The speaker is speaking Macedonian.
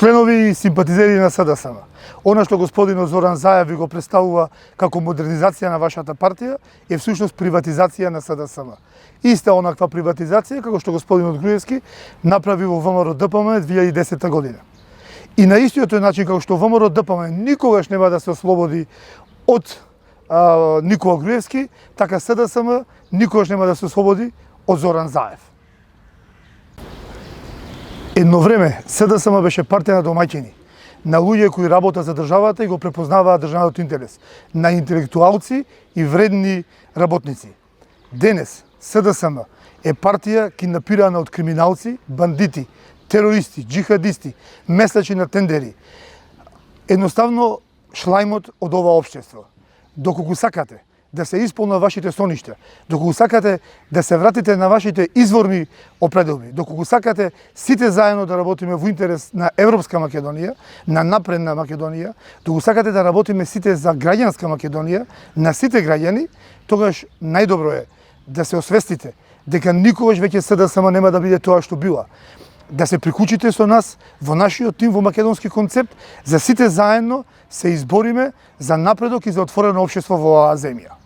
Членови и симпатизери на СДСМ, она што господинот Зоран Заев ви го представува како модернизација на вашата партија е всушност приватизација на СДСМ. Иста онаква приватизација како што господинот Груевски направи во ВМРО ДПМН 2010 година. И на истиот начин како што ВМРО ДПМН никогаш нема да се ослободи од Никола Груевски, така СДСМ никогаш нема да се ослободи од Зоран Заев. Едно време СДСМ беше партија на домаќини, на луѓе кои работат за државата и го препознаваат државниот интерес, на интелектуалци и вредни работници. Денес СДСМ е партија киднапирана од криминалци, бандити, терористи, джихадисти, месачи на тендери. Едноставно шлајмот од ова општество. Доколку сакате да се исполнат вашите соништа, доколку сакате да се вратите на вашите изворни определби, доколку сакате сите заедно да работиме во интерес на Европска Македонија, на напредна Македонија, доколку сакате да работиме сите за граѓанска Македонија, на сите граѓани, тогаш најдобро е да се освестите дека никогаш веќе СДСМ нема да биде тоа што била. Да се приклучите со нас во нашиот тим во македонски концепт, за сите заедно се избориме за напредок и за отворено општество во оваа земја.